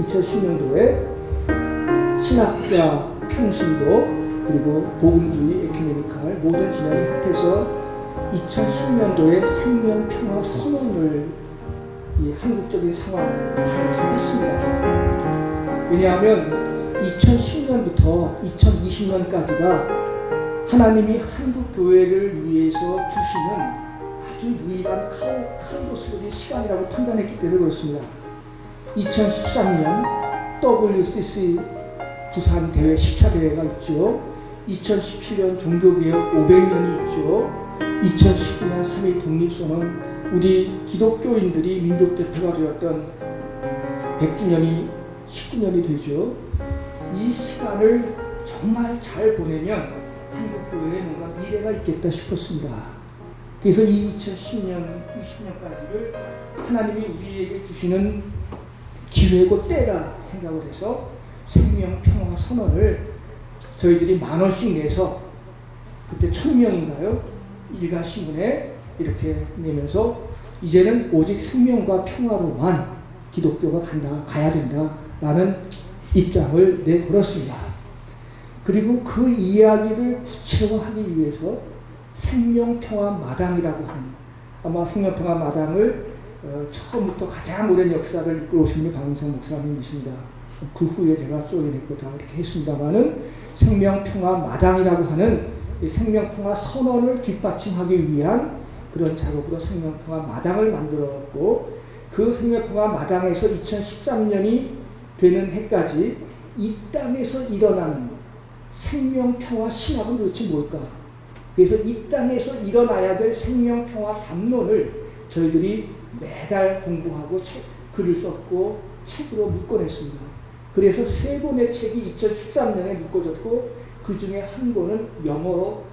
2010년도에 신학자 평신도 그리고 복음주의 에큐메니칼 모든 진영이 합해서 2010년도에 생명평화 선언을 이 한국적인 상황에서 했습니다. 왜냐하면 2010년부터 2020년까지가 하나님이 한국교회를 위해서 주시는 아주 유일한 카이로스적인 시간이라고 판단했기 때문에 그렇습니다. 2013년 WCC 부산 대회 10차 대회가 있죠. 2017년 종교개혁 500년이 있죠. 2019년 3.1 독립선언, 우리 기독교인들이 민족대표가 되었던 100주년이 19년이 되죠. 이 시간을 정말 잘 보내면 한국교회에 뭔가 미래가 있겠다 싶었습니다. 그래서 이 2010년, 20년까지를 하나님이 우리에게 주시는 기회고 때라 생각을 해서 생명평화 선언을 저희들이 10,000원씩 내서 그때 1,000명인가요? 일간신문에 이렇게 내면서 이제는 오직 생명과 평화로만 기독교가 가야 된다라는 입장을 내걸었습니다. 그리고 그 이야기를 구체화하기 위해서 생명평화 마당이라고 하는, 아마 생명평화 마당을 처음부터 가장 오랜 역사를 이끌어 오신 분이 박은성 목사님이십니다. 그 후에 제가 쪼개냈고 다 이렇게 했습니다만은 생명평화 마당이라고 하는 생명평화 선언을 뒷받침하기 위한 그런 작업으로 생명평화 마당을 만들었고, 그 생명평화 마당에서 2013년이 되는 해까지 이 땅에서 일어나는 생명평화 신학은 도대체 뭘까? 그래서 이 땅에서 일어나야 될 생명평화 담론을 저희들이 매달 공부하고 글을 썼고 책으로 묶어냈습니다. 그래서 3권의 책이 2013년에 묶어졌고 그 중에 한 권은 영어로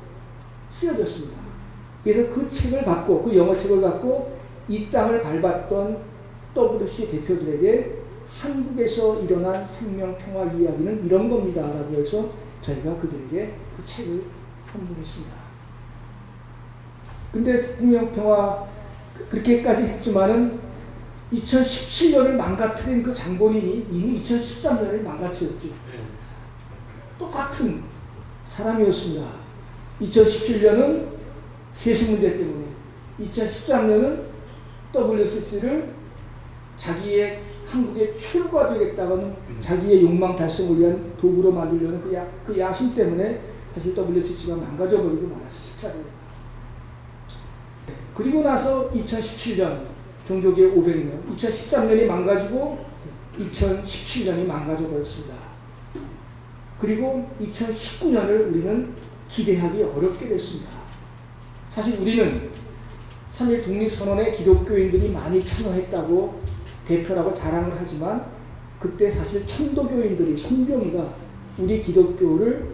쓰여졌습니다. 그래서 그 책을 갖고, 그 영어 책을 갖고 이 땅을 밟았던 WC 대표들에게 한국에서 일어난 생명평화 이야기는 이런 겁니다 라고 해서 저희가 그들에게 그 책을 선물했습니다. 근데 생명평화 그렇게까지 했지만은 2017년을 망가뜨린 그 장본인이 이미 2013년을 망가뜨렸죠. 똑같은 사람이었습니다. 2017년은 세수 문제 때문에, 2013년은 WCC를 자기의 한국의 최고가 되겠다는 자기의 욕망 달성을 위한 도구로 만들려는 그 야심 때문에 사실 WCC가 망가져버리고 말았어요. 그리고 나서 2017년 종교개혁 500년, 2013년이 망가지고 2017년이 망가져 버렸습니다. 그리고 2019년을 우리는 기대하기 어렵게 됐습니다. 사실 우리는 3.1 독립선언에 기독교인들이 많이 참여했다고 대표라고 자랑을 하지만 그때 사실 천도교인들이, 성경이가 우리 기독교를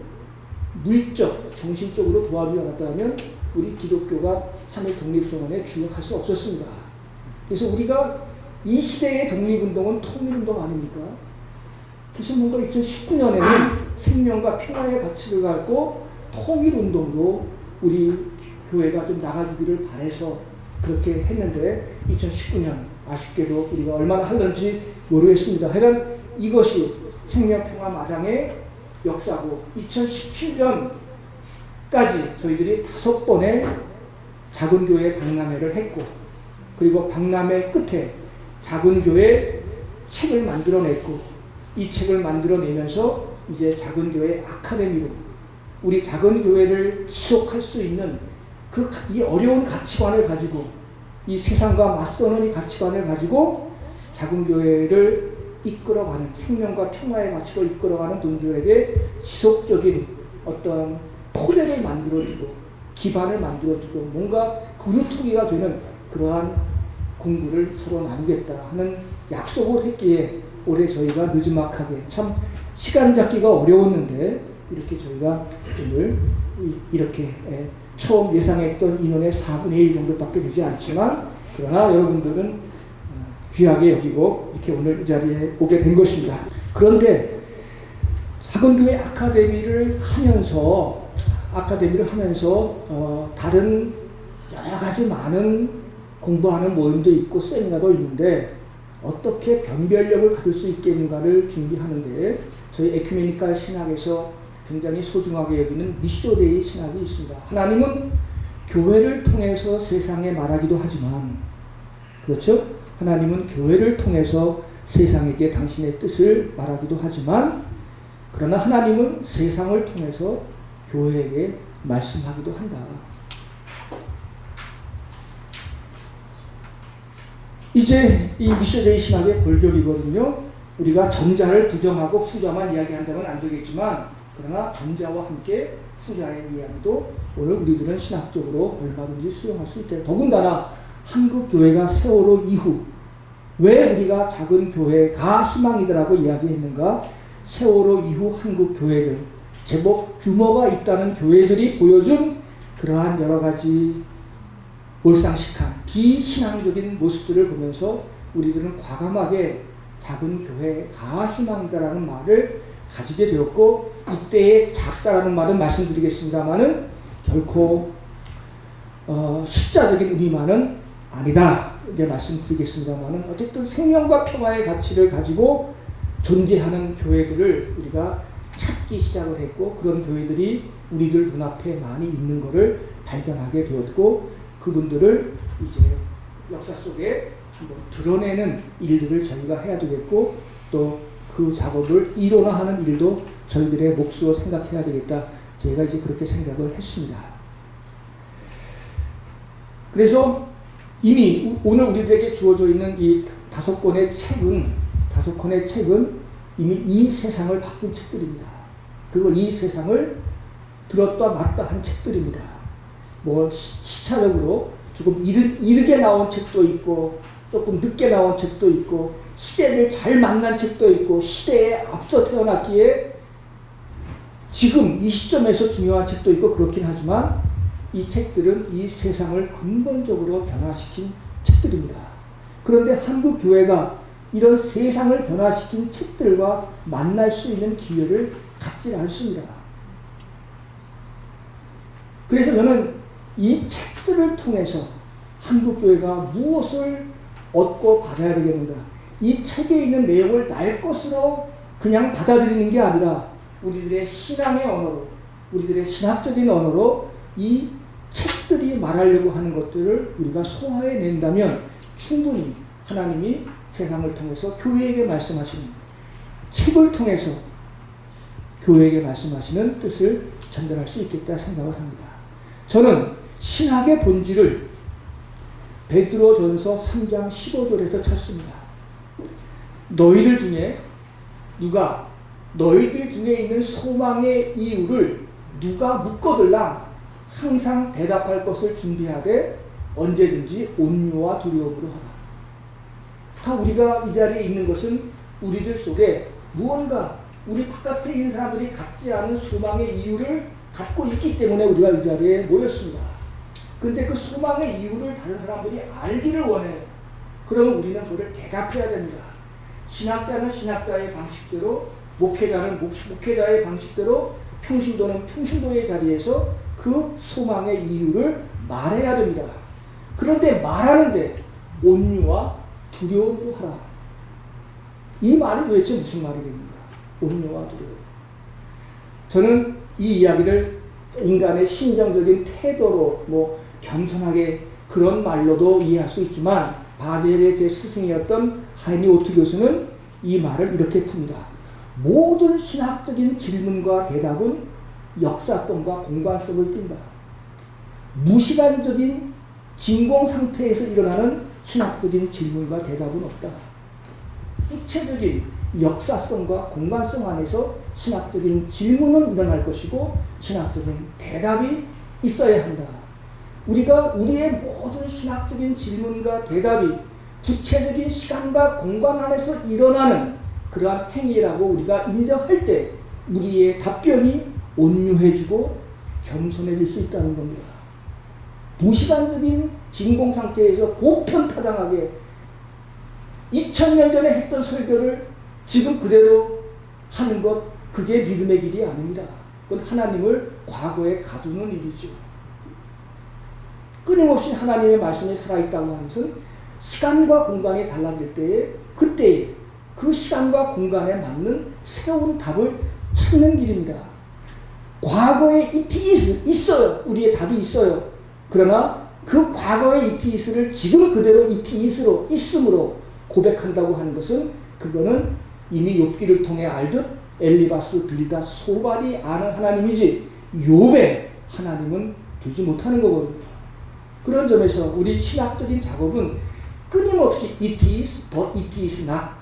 물적, 정신적으로 도와주지 않았다면 우리 기독교가 3.1 독립선언에 주력할 수 없었습니다. 그래서 우리가 이 시대의 독립운동은 통일운동 아닙니까? 그래서 뭔가 2019년에는 생명과 평화의 가치를 갖고 통일운동으로 우리 교회가 좀 나가주기를 바라서 그렇게 했는데 2019년 아쉽게도 우리가 얼마나 할는지 모르겠습니다. 하여간 이것이 생명평화 마당의 역사고 2017년까지 저희들이 5번의 작은 교회 박람회를 했고, 그리고 박람회 끝에 작은 교회 책을 만들어냈고, 이 책을 만들어내면서 이제 작은 교회 아카데미로 우리 작은 교회를 지속할 수 있는 이 어려운 가치관을 가지고, 이 세상과 맞서는 이 가치관을 가지고 작은 교회를 이끌어가는, 생명과 평화의 가치로 이끌어가는 분들에게 지속적인 어떤 토대를 만들어주고 기반을 만들어주고 뭔가 그루터기가 되는 그러한 공부를 서로 나누겠다 하는 약속을 했기에 올해 저희가 늦지막하게, 참 시간 잡기가 어려웠는데 이렇게 저희가 오늘 이렇게 처음 예상했던 인원의 4분의 1 정도밖에 되지 않지만, 그러나 여러분들은 귀하게 여기고 이렇게 오늘 이 자리에 오게 된 것입니다. 그런데 작은교회 아카데미를 하면서 다른 여러 가지 많은 공부하는 모임도 있고 세미나도 있는데 어떻게 변별력을 가질 수 있겠는가를 준비하는데 저희 에큐메니칼 신학에서 굉장히 소중하게 여기는 미쇼데이 신학이 있습니다. 하나님은 교회를 통해서 세상에 말하기도 하지만, 그렇죠? 하나님은 교회를 통해서 세상에게 당신의 뜻을 말하기도 하지만, 그러나 하나님은 세상을 통해서 교회에게 말씀하기도 한다. 이제 이 미쇼데이 신학의 골격이거든요. 우리가 전자를 부정하고 후자만 이야기한다면 안 되겠지만, 그러나 전자와 함께 후자의 이야기도 오늘 우리들은 신학적으로 얼마든지 수용할 수 있다. 더군다나 한국 교회가 세월호 이후 왜 우리가 작은 교회가 희망이더라고 이야기했는가? 세월호 이후 한국 교회들, 제법 규모가 있다는 교회들이 보여준 그러한 여러 가지 몰상식한 비신앙적인 모습들을 보면서 우리들은 과감하게 작은 교회가 희망이다라는 말을 가지게 되었고, 이때의 작다라는 말은 말씀드리겠습니다만은 결코 숫자적인 의미만은 아니다 이제 말씀드리겠습니다만은, 어쨌든 생명과 평화의 가치를 가지고 존재하는 교회들을 우리가 찾기 시작을 했고, 그런 교회들이 우리들 눈앞에 많이 있는 것을 발견하게 되었고, 그분들을 이제 역사 속에 드러내는 일들을 저희가 해야 되겠고, 또 그 작업을 이론화하는 일도 저희들의 몫으로 생각해야 되겠다. 저희가 이제 그렇게 생각을 했습니다. 그래서 이미 오늘 우리들에게 주어져 있는 이 5권의 책은 이미 이 세상을 바꾼 책들입니다. 그리고 이 세상을 들었다 놨다 한 책들입니다. 뭐 시차적으로 조금 이르게 나온 책도 있고, 조금 늦게 나온 책도 있고, 시대를 잘 만난 책도 있고, 시대에 앞서 태어났기에 지금 이 시점에서 중요한 책도 있고 그렇긴 하지만, 이 책들은 이 세상을 근본적으로 변화시킨 책들입니다. 그런데 한국 교회가 이런 세상을 변화시킨 책들과 만날 수 있는 기회를 갖지 않습니다. 그래서 저는 이 책들을 통해서 한국 교회가 무엇을 얻고 받아야 되겠는가? 이 책에 있는 내용을 날 것으로 그냥 받아들이는 게 아니라 우리들의 신앙의 언어로, 우리들의 신학적인 언어로 이 책들이 말하려고 하는 것들을 우리가 소화해낸다면 충분히 하나님이 세상을 통해서 교회에게 말씀하시는, 책을 통해서 교회에게 말씀하시는 뜻을 전달할 수 있겠다 생각을 합니다. 저는 신학의 본질을 베드로전서 3장 15절에서 찾습니다. 너희들 중에 있는 소망의 이유를 누가 묻거들라 항상 대답할 것을 준비하되 언제든지 온유와 두려움으로 하라. 다 우리가 이 자리에 있는 것은 우리들 속에 무언가 우리 바깥에 있는 사람들이 갖지 않은 소망의 이유를 갖고 있기 때문에 우리가 이 자리에 모였습니다. 근데 그 소망의 이유를 다른 사람들이 알기를 원해요. 그러면 우리는 그걸 대답해야 됩니다. 신학자는 신학자의 방식대로, 목회자는 목회자의 방식대로, 평신도는 평신도의 자리에서 그 소망의 이유를 말해야 됩니다. 그런데 말하는데 온유와 두려움으로 하라. 이 말이 도대체 무슨 말이겠는가? 온유와 두려움. 저는 이 이야기를 인간의 심정적인 태도로 겸손하게 그런 말로도 이해할 수 있지만, 바젤의 제 스승이었던 하이니 오트 교수는 이 말을 이렇게 풉니다. 모든 신학적인 질문과 대답은 역사성과 공간성을 띈다. 무시간적인 진공 상태에서 일어나는 신학적인 질문과 대답은 없다. 구체적인 역사성과 공간성 안에서 신학적인 질문은 일어날 것이고 신학적인 대답이 있어야 한다. 우리가 우리의 모든 신학적인 질문과 대답이 구체적인 시간과 공간 안에서 일어나는 그러한 행위라고 우리가 인정할 때 우리의 답변이 온유해지고 겸손해질 수 있다는 겁니다. 무시간적인 진공 상태에서 보편타당하게 2000년 전에 했던 설교를 지금 그대로 하는 것, 그게 믿음의 길이 아닙니다. 그건 하나님을 과거에 가두는 일이죠. 끊임없이 하나님의 말씀이 살아있다고 하는 것은 시간과 공간이 달라질 때에 그때에 그 시간과 공간에 맞는 새로운 답을 찾는 길입니다. 과거에 it is 있어요. 우리의 답이 있어요. 그러나 그 과거의 it is를 지금 그대로 it is로 있음으로 고백한다고 하는 것은 그거는 이미 욥기를 통해 알듯 엘리바스, 빌닷, 소발이 아는 하나님이지 욥의 하나님은 되지 못하는 거거든요. 그런 점에서 우리 신학적인 작업은 끊임없이 it is, but it is not.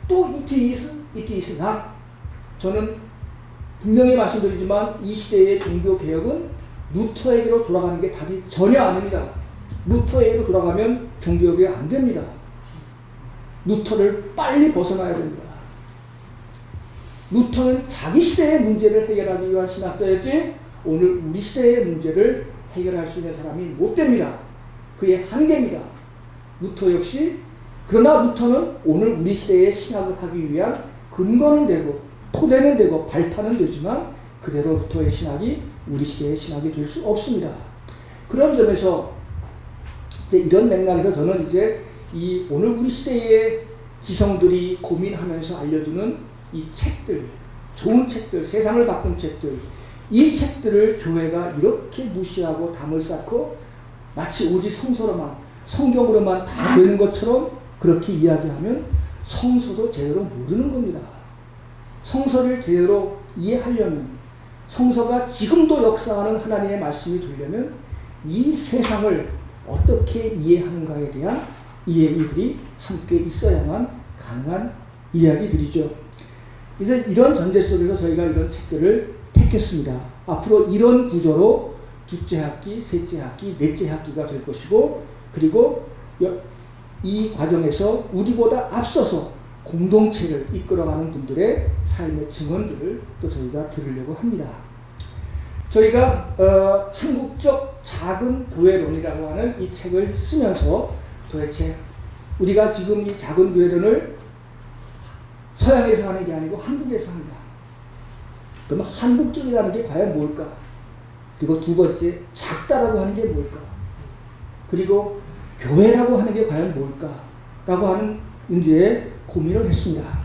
또 it is not. 저는 분명히 말씀드리지만 이 시대의 종교개혁은 루터에게로 돌아가는 게 답이 전혀 아닙니다. 루터에게로 돌아가면 종교개혁이 안 됩니다. 루터를 빨리 벗어나야 됩니다. 루터는 자기 시대의 문제를 해결하기 위한 신학자였지 오늘 우리 시대의 문제를 해결할 수 있는 사람이 못 됩니다. 그의 한계입니다. 루터 역시 그러나 루터는 오늘 우리 시대의 신학을 하기 위한 근거는 되고 토대는 되고 발판은 되지만 그대로 루터의 신학이 우리 시대의 신학이 될 수 없습니다. 그런 점에서 이제 이런 맥락에서 저는 이제 이 오늘 우리 시대의 지성들이 고민하면서 알려주는 이 책들, 좋은 책들, 세상을 바꾼 책들, 이 책들을 교회가 이렇게 무시하고 담을 쌓고 마치 오직 성서로만, 성경으로만 다 되는 것처럼 그렇게 이야기하면 성서도 제대로 모르는 겁니다. 성서를 제대로 이해하려면, 성서가 지금도 역사하는 하나님의 말씀이 되려면 이 세상을 어떻게 이해하는가에 대한 이해들이 함께 있어야만 가능한 이야기들이죠. 그래서 이런 전제 속에서 저희가 이런 책들을 택했습니다. 앞으로 이런 구조로 둘째 학기, 셋째 학기, 넷째 학기가 될 것이고 그리고 이 과정에서 우리보다 앞서서 공동체를 이끌어가는 분들의 삶의 증언들을 또 저희가 들으려고 합니다. 저희가 한국적 작은 교회론이라고 하는 이 책을 쓰면서 도대체 우리가 지금 이 작은 교회론을 서양에서 하는 게 아니고 한국에서 한다. 그러면 한국적이라는 게 과연 뭘까? 그리고 두 번째, 작다라고 하는 게 뭘까? 그리고 교회라고 하는 게 과연 뭘까? 라고 하는 문제에 고민을 했습니다.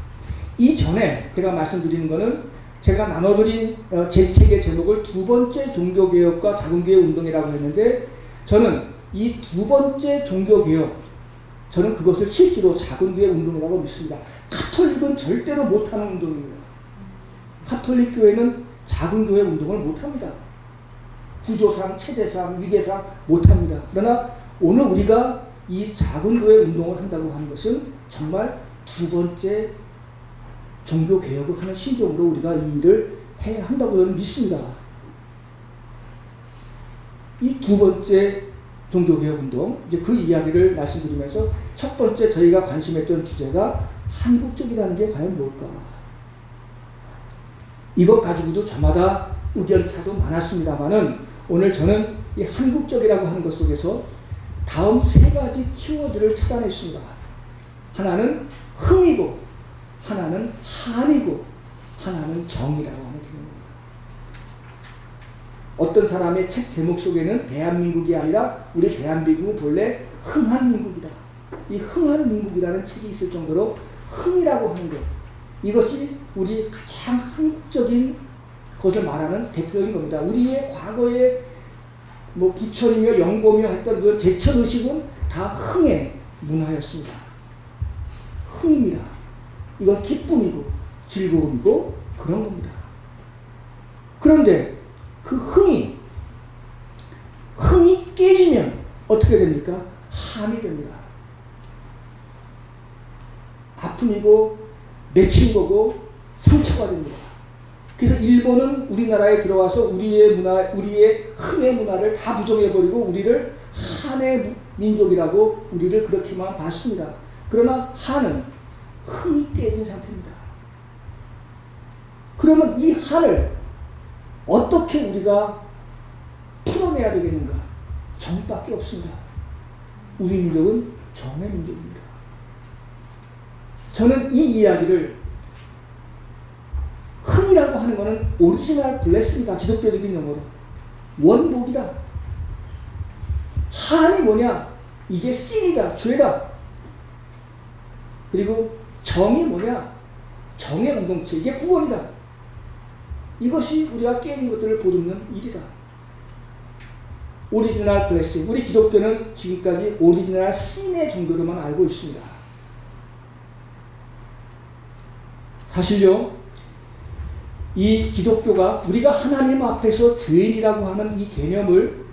이전에 제가 말씀드리는 거는 제가 나눠드린 제 책의 제목을 두 번째 종교개혁과 작은교회 운동이라고 했는데 저는 이 두 번째 종교개혁, 저는 그것을 실제로 작은교회 운동이라고 믿습니다. 카톨릭은 절대로 못하는 운동입니다. 카톨릭 교회는 작은교회 운동을 못합니다. 구조상, 체제상, 위계상 못합니다. 그러나 오늘 우리가 이 작은교회 운동을 한다고 하는 것은 정말 두 번째 종교개혁을 하는 심정으로 우리가 이 일을 해야 한다고 저는 믿습니다. 이 두 번째 종교개혁 운동, 이제 그 이야기를 말씀드리면서 첫 번째 저희가 관심했던 주제가 한국적이라는 게 과연 뭘까? 이것 가지고도 저마다 의견차도 많았습니다만은 오늘 저는 이 한국적이라고 하는 것 속에서 다음 세 가지 키워드를 찾아냈습니다. 하나는 흥이고, 하나는 한이고, 하나는 정이라고 하는 개념입니다. 어떤 사람의 책 제목 속에는 대한민국이 아니라 우리 대한민국은 본래 흥한 민국이다. 이 흥한 민국이라는 책이 있을 정도로 흥이라고 하는 것, 이것이 우리 가장 한국적인 것을 말하는 대표적인 겁니다. 우리의 과거에 뭐 부처이며 영고며 했던 그 제천의식은 다 흥의 문화였습니다. 흥입니다. 이건 기쁨이고 즐거움이고 그런 겁니다. 그런데 그 흥이 깨지면 어떻게 됩니까? 한이 됩니다. 아픔이고 맺힌 거고 상처가 됩니다. 그래서 일본은 우리나라에 들어와서 우리의 문화, 우리의 흥의 문화를 다 부정해버리고 우리를 한의 민족이라고 우리를 그렇게만 봤습니다. 그러나 한은 흥이 깨진 상태입니다. 그러면 이 한을 어떻게 우리가 풀어내야 되겠는가? 정밖에 없습니다. 우리 민족은 정의 민족입니다. 저는 이 이야기를 흥이라고 하는 것은 오리지널 블레싱이다. 기독교적인 용어로 원복이다. 한이 뭐냐? 이게 신이다, 죄다. 그리고 정이 뭐냐? 정의 공동체, 이게 구원이다. 이것이 우리가 깨진 것들을 보듬는 일이다. 오리지널 블레싱, 우리 기독교는 지금까지 오리지널 신의 종교로만 알고 있습니다. 사실요, 이 기독교가 우리가 하나님 앞에서 죄인이라고 하는 이 개념을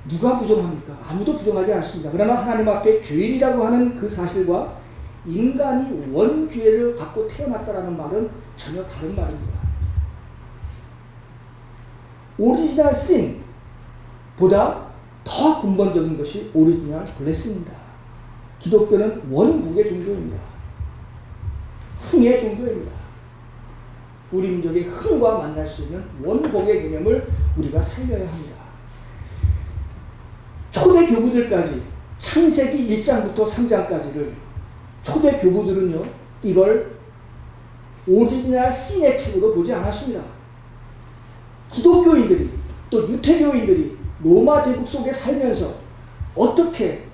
누가 부정합니까? 아무도 부정하지 않습니다. 그러나 하나님 앞에 죄인이라고 하는 그 사실과 인간이 원죄를 갖고 태어났다는 말은 전혀 다른 말입니다. 오리지널 신보다 더 근본적인 것이 오리지널 블레싱입니다. 기독교는 원복의 종교입니다. 흥의 종교입니다. 우리 민족의 흥과 만날 수 있는 원복의 개념을 우리가 살려야 합니다. 초대 교부들까지 창세기 1장부터 3장까지를 초대 교부들은요, 이걸 오리지널 신의 책으로 보지 않았습니다. 기독교인들이 또 유태교인들이 로마 제국 속에 살면서 어떻게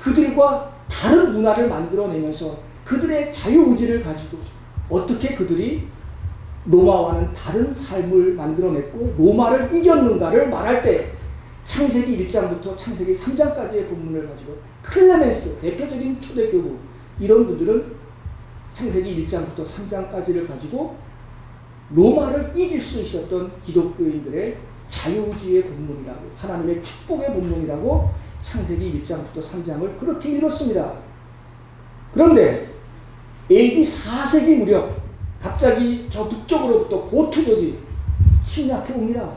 그들과 다른 문화를 만들어내면서 그들의 자유의지를 가지고 어떻게 그들이 로마와는 다른 삶을 만들어냈고 로마를 이겼는가를 말할 때 창세기 1장부터 창세기 3장까지의 본문을 가지고 클레멘스, 대표적인 초대교부, 이런 분들은 창세기 1장부터 3장까지를 가지고 로마를 이길 수 있었던 기독교인들의 자유의지의 본문이라고, 하나님의 축복의 본문이라고 창세기 1장부터 3장을 그렇게 읽었습니다. 그런데 AD 4세기 무렵 갑자기 저 북쪽으로부터 고투족이 침략해 옵니다.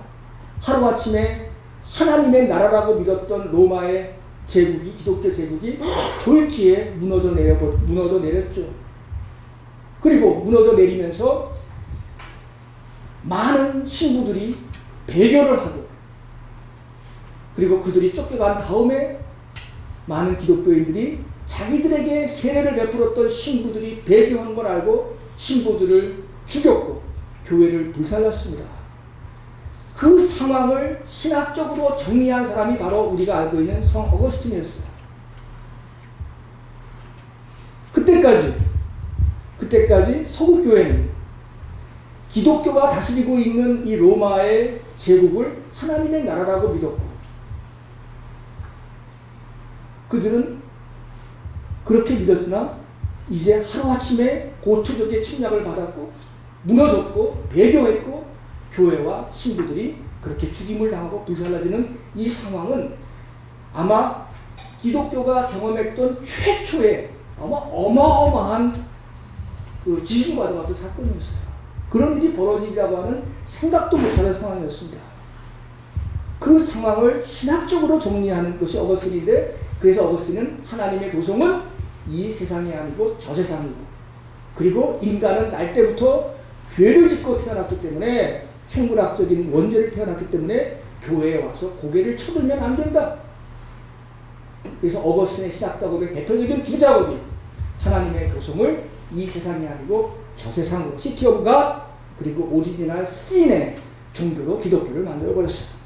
하루아침에 하나님의 나라라고 믿었던 로마의 제국이, 기독교 제국이 졸지에 무너져 내렸죠. 그리고 무너져 내리면서 많은 신부들이 배교를 하고, 그리고 그들이 쫓겨간 다음에 많은 기독교인들이 자기들에게 세례를 베풀었던 신부들이 배교한 걸 알고 신부들을 죽였고 교회를 불살랐습니다. 그 상황을 신학적으로 정리한 사람이 바로 우리가 알고 있는 성 어거스틴이었어요. 그때까지 서구교회는 기독교가 다스리고 있는 이 로마의 제국을 하나님의 나라라고 믿었고, 그들은 그렇게 믿었으나 이제 하루아침에 고투족의 침략을 받았고 무너졌고 배교했고 교회와 신부들이 그렇게 죽임을 당하고 불살라지는 이 상황은 아마 기독교가 경험했던 최초의 아마 어마어마한 그 지진과도 같은 사건이었어요. 그런 일이 벌어지리라고 하는 생각도 못하는 상황이었습니다. 그 상황을 신학적으로 정리하는 것이 어거스틴인데, 그래서 어거스틴은 하나님의 도성은 이 세상이 아니고 저 세상이고, 그리고 인간은 날 때부터 죄를 짓고 태어났기 때문에, 생물학적인 원죄를 태어났기 때문에 교회에 와서 고개를 쳐들면 안 된다. 그래서 어거스틴의 신학 작업의 대표적인 두 작업이 하나님의 도성을 이 세상이 아니고 저 세상으로, 시티 오브 갓, 그리고 오리지널 신의 종교로 기독교를 만들어버렸어요.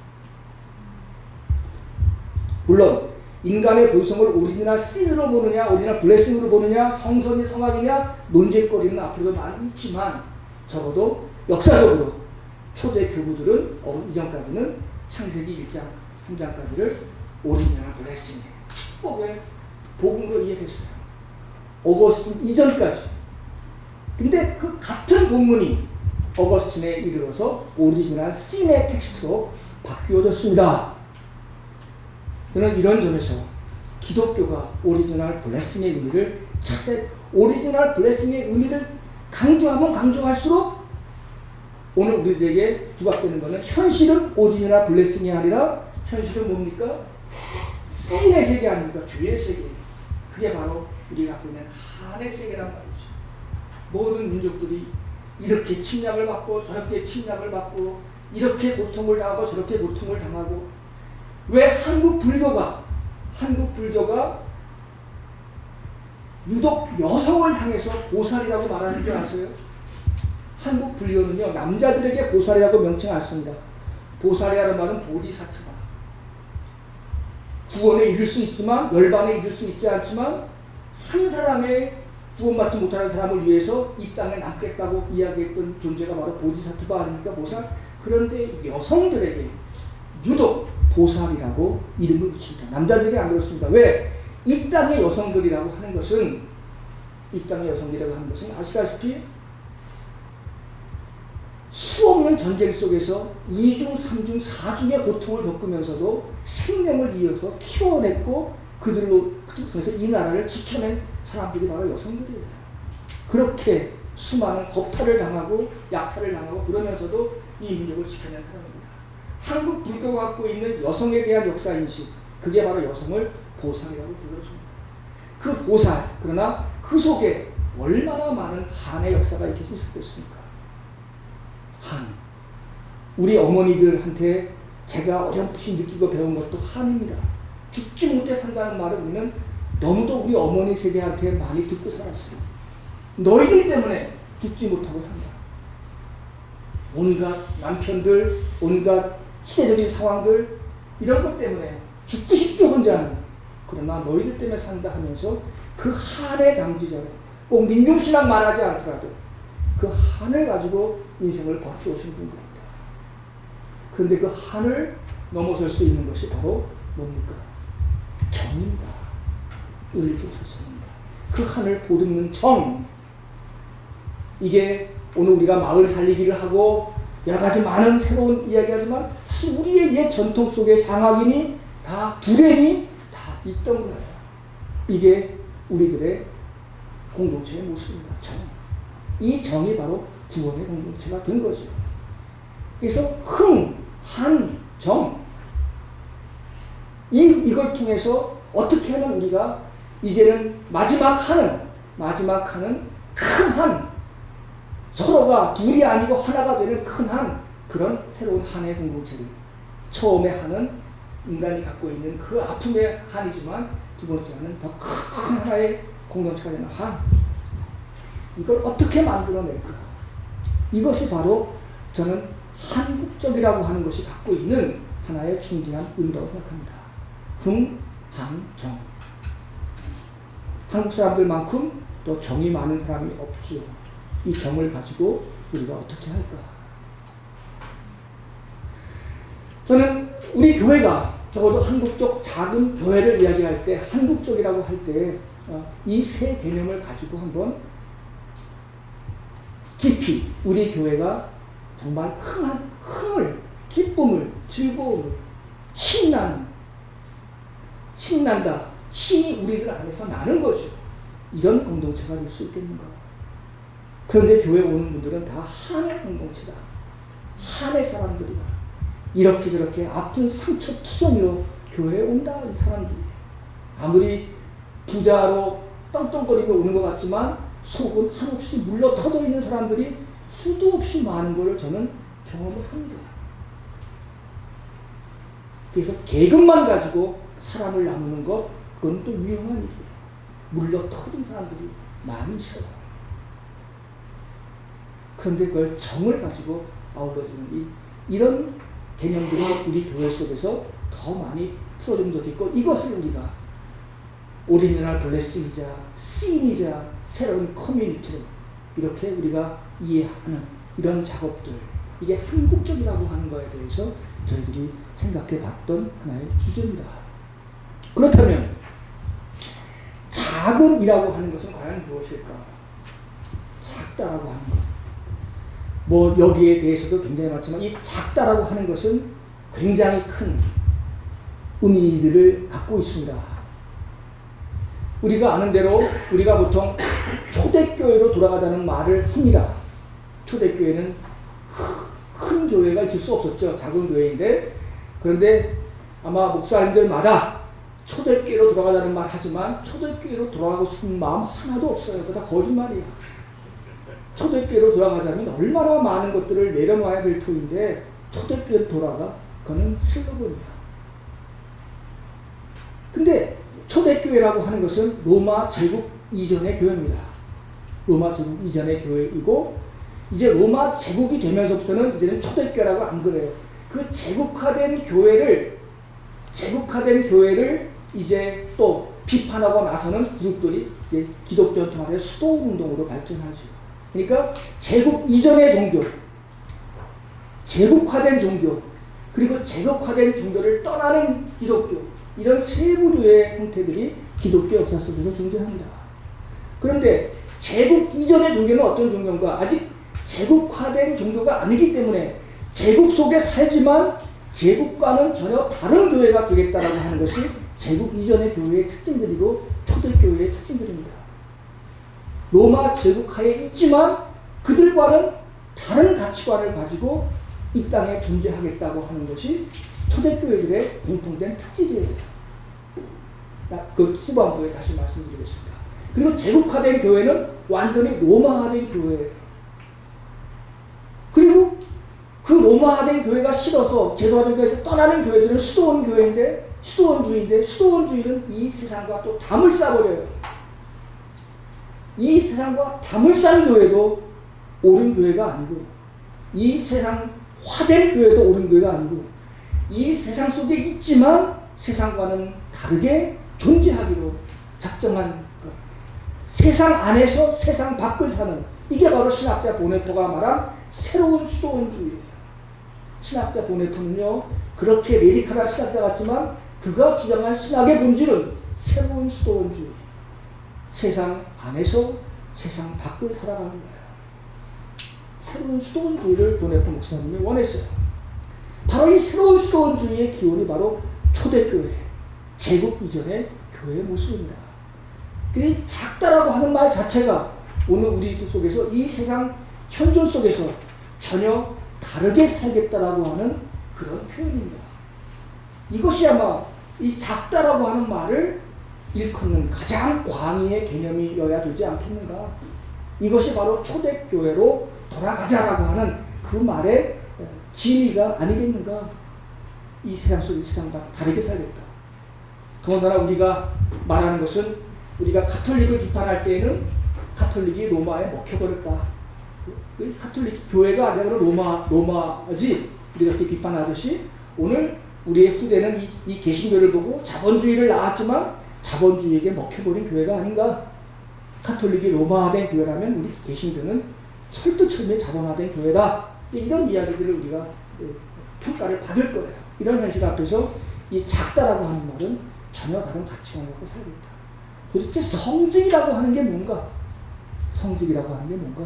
물론 인간의 본성을 오리지널 신으로 보느냐 오리지널 블레싱으로 보느냐, 성선이 성악이냐 논쟁거리는 앞으로도 많이 있지만, 적어도 역사적으로 초대 교부들은 이전까지는 창세기 1장 3장까지를 오리지널 블레싱의 축복의 복음으로 이해했어요. 어거스틴 이전까지. 근데 그 같은 본문이 어거스틴에 이르러서 오리지널 신의 텍스트로 바뀌어졌습니다. 저는 이런 점에서 기독교가 오리지널 블레싱의 의미를 오리지널 블레싱의 의미를 강조하면 강조할수록 오늘 우리들에게 부각되는 것은 현실은 오리지널 블레싱이 아니라 현실은 뭡니까? 신의 세계 아닙니까? 죄의 세계. 그게 바로 우리가 갖고 있는 한의 세계란 말이죠. 모든 민족들이 이렇게 침략을 받고 저렇게 침략을 받고 이렇게 고통을 당하고 저렇게 고통을 당하고, 왜 한국 불교가 유독 여성을 향해서 보살이라고 말하는 줄 아세요? 한국 불교는요, 남자들에게 보살이라고 명칭 안 씁니다. 보살이라는 말은 보디사트바, 구원에 이를 수 있지만 열반에 이를 수 있지 않지만 한 사람의 구원받지 못하는 사람을 위해서 이 땅에 남겠다고 이야기했던 존재가 바로 보디사트바 아닙니까? 보살. 그런데 여성들에게 유독 보살이라고 이름을 붙입니다. 남자들이 안 그렇습니다. 왜? 이 땅의 여성들이라고 하는 것은 아시다시피 수없는 전쟁 속에서 2중, 3중, 4중의 고통을 겪으면서도 생명을 이어서 키워냈고 그들로 통해서 이 나라를 지켜낸 사람들이 바로 여성들이에요. 그렇게 수많은 겁탈을 당하고 약탈을 당하고 그러면서도 이 민족을 지켜낸 사람입니다. 한국 불교가 갖고 있는 여성에 대한 역사인식, 그게 바로 여성을 보살이라고 불러줍니다. 그 보살, 그러나 그 속에 얼마나 많은 한의 역사가 이렇게 있었겠습니까? 한. 우리 어머니들한테 제가 어렴풋이 느끼고 배운 것도 한입니다. 죽지 못해 산다는 말을 우리는 너무도 우리 어머니 세대한테 많이 듣고 살았어요. 너희들 때문에 죽지 못하고 산다. 온갖 남편들, 온갖 시대적인 상황들 이런 것 때문에 죽고 싶죠 혼자는. 그러나 너희들 때문에 산다 하면서 그 한의 당지자로 꼭 민중신앙 말하지 않더라도 그 한을 가지고 인생을 버텨오신 분들입니다. 그런데 그 한을 넘어설 수 있는 것이 바로 뭡니까? 정입니다. 의리조사정입니다. 그 한을 보듬는 정. 이게 오늘 우리가 마을 살리기를 하고 여러 가지 많은 새로운 이야기하지만 사실 우리의 옛 전통 속에 향악이니 다 불행이 다 있던 거예요. 이게 우리들의 공동체의 모습입니다. 정. 이 정이 바로 구원의 공동체가 된 거죠. 그래서 흥, 한, 정. 이걸 통해서 어떻게 하면 우리가 이제는 마지막 한은 큰 한, 서로가 둘이 아니고 하나가 되는 큰 한, 그런 새로운 한의 공동체를, 처음에 한은 인간이 갖고 있는 그 아픔의 한이지만 두 번째 한은 더 큰 하나의 공동체가 되는 한. 이걸 어떻게 만들어낼까? 이것이 바로 저는 한국적이라고 하는 것이 갖고 있는 하나의 중대한 의미라고 생각합니다. 흥, 한, 정. 한국 사람들만큼 또 정이 많은 사람이 없지요. 이 정을 가지고 우리가 어떻게 할까? 저는 우리 교회가 적어도 한국적 작은 교회를 이야기할 때, 한국적이라고 할 때 이 세 개념을 가지고 한번 깊이 우리 교회가 정말 흥을, 기쁨을, 즐거움을, 신난다. 신이 우리들 안에서 나는 거죠. 이런 공동체가 될 수 있겠는가? 그런데 교회 오는 분들은 다 한의 공동체다. 한의 사람들이다. 이렇게 저렇게 아픈 상처 투성이로 교회에 온다. 이 사람들이. 아무리 부자로 떵떵거리며 오는 것 같지만 속은 한없이 물러 터져 있는 사람들이 수도 없이 많은 것을 저는 경험을 합니다. 그래서 계급만 가지고 사람을 나누는 것, 그건 또 위험한 일이에요. 물러 터진 사람들이 많이 있어요. 그런데 그걸 정을 가지고 아우러지는 이런 개념들이 우리 교회 속에서 더 많이 풀어진 적이 있고, 이것을 우리가 오리지널 블레싱이자 씬이자 새로운 커뮤니티로 이렇게 우리가 이해하는 이런 작업들, 이게 한국적이라고 하는 거에 대해서 저희들이 생각해 봤던 하나의 주제입니다. 그렇다면 작은이라고 하는 것은 과연 무엇일까? 작다라고 하는 것. 뭐 여기에 대해서도 굉장히 많지만 이 작다라고 하는 것은 굉장히 큰 의미들을 갖고 있습니다. 우리가 아는 대로 우리가 보통 초대교회로 돌아가자는 말을 합니다. 초대교회는 큰 교회가 있을 수 없었죠. 작은 교회인데. 그런데 아마 목사님들마다 초대교회로 돌아가자는 말 하지만 초대교회로 돌아가고 싶은 마음 하나도 없어요. 그거 다 거짓말이야. 초대교회로 돌아가자면 얼마나 많은 것들을 내려놔야 될 터인데 초대교회로 돌아가? 그거는 슬로건이야. 근데 초대교회라고 하는 것은 로마 제국 이전의 교회입니다. 로마 제국 이전의 교회이고, 이제 로마 제국이 되면서부터는 이제는 초대교회라고 안 그래요. 그 제국화된 교회를 제국화된 교회를 이제 또 비판하고 나서는 그룹들이 이제 기독교 전통화된 수도운동으로 발전하죠. 그러니까 제국 이전의 종교, 제국화된 종교, 그리고 제국화된 종교를 떠나는 기독교, 이런 세 부류의 형태들이 기독교 역사 속에서 존재합니다. 그런데 제국 이전의 종교는 어떤 종교인가? 아직 제국화된 종교가 아니기 때문에 제국 속에 살지만 제국과는 전혀 다른 교회가 되겠다라고 하는 것이 제국 이전의 교회의 특징들이고 초대교회의 특징들입니다. 로마 제국하에 있지만 그들과는 다른 가치관을 가지고 이 땅에 존재하겠다고 하는 것이 초대교회들의 공통된 특징이에요. 그 후반부에 다시 말씀드리겠습니다. 그리고 제국화된 교회는 완전히 로마화된 교회예요. 그리고 그 로마화된 교회가 싫어서 제도화된 교회에서 떠나는 교회들은 수도원주의인데 수도원주의는 이 세상과 또 담을 쌓아버려요. 이 세상과 담을 쌓은 교회도 옳은 교회가 아니고, 이 세상 화된 교회도 옳은 교회가 아니고, 이 세상 속에 있지만 세상과는 다르게 존재하기로 작정한 것, 세상 안에서 세상 밖을 사는, 이게 바로 신학자 보네포가 말한 새로운 수도원주의예요. 신학자 보네포는요, 그렇게 레디칼한 신학자 같지만 그가 주장한 신학의 본질은 새로운 수도원주의, 세상 안에서 세상 밖을 살아가는 거예요. 새로운 수도원주의를 보네포 목사님이 원했어요. 바로 이 새로운 수도원주의의 기원이 바로 초대교회, 제국 이전의 교회의 모습입니다. 이 작다라고 하는 말 자체가 오늘 우리 속에서 이 세상 현존 속에서 전혀 다르게 살겠다라고 하는 그런 표현입니다. 이것이 아마 이 작다라고 하는 말을 일컫는 가장 광의의 개념이어야 되지 않겠는가. 이것이 바로 초대교회로 돌아가자라고 하는 그 말의 진리가 아니겠는가. 이 세상 속의 세상과 다르게 살겠다. 더군다나 우리가 말하는 것은, 우리가 가톨릭을 비판할 때에는 가톨릭이 로마에 먹혀버렸다. 가톨릭 교회가 아니라 로마지, 우리가 그렇게 비판하듯이 오늘 우리의 후대는 이 개신교를 보고 자본주의를 낳았지만 자본주의에게 먹혀버린 교회가 아닌가. 가톨릭이 로마화된 교회라면 우리 개신교는 철두철미의 자본화된 교회다. 이런 이야기들을 우리가 평가를 받을 거예요. 이런 현실 앞에서 이 작다라고 하는 말은 전혀 다른 가치관을 갖고 살겠다. 도대체 성직이라고 하는 게 뭔가? 성직이라고 하는 게 뭔가?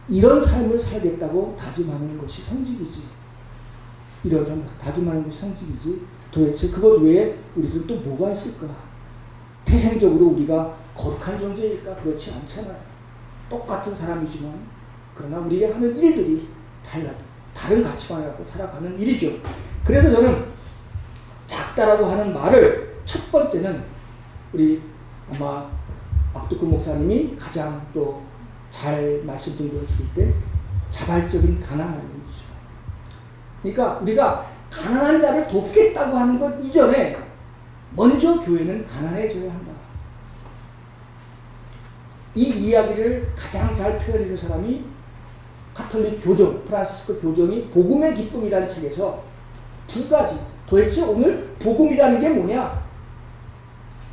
이런 삶을 살겠다고 다짐하는 것이 성직이지. 이런 삶을 다짐하는 것이 성직이지. 도대체 그것 외에 우리들은 또 뭐가 있을까? 태생적으로 우리가 거룩한 존재일까? 그렇지 않잖아요. 똑같은 사람이지만 그러나 우리가 하는 일들이 다른 가치관을 갖고 살아가는 일이죠. 그래서 저는 작다라고 하는 말을 첫 번째는 우리 아마 박두근 목사님이 가장 또 잘 말씀 전해주실 때 자발적인 가난한 일이죠. 그러니까 우리가 가난한 자를 돕겠다고 하는 것 이전에 먼저 교회는 가난해져야 한다. 이 이야기를 가장 잘 표현해 준 사람이 가톨릭 교정, 프란시스코 교정이 복음의 기쁨이라는 책에서 두 가지, 도대체 오늘 복음이라는 게 뭐냐?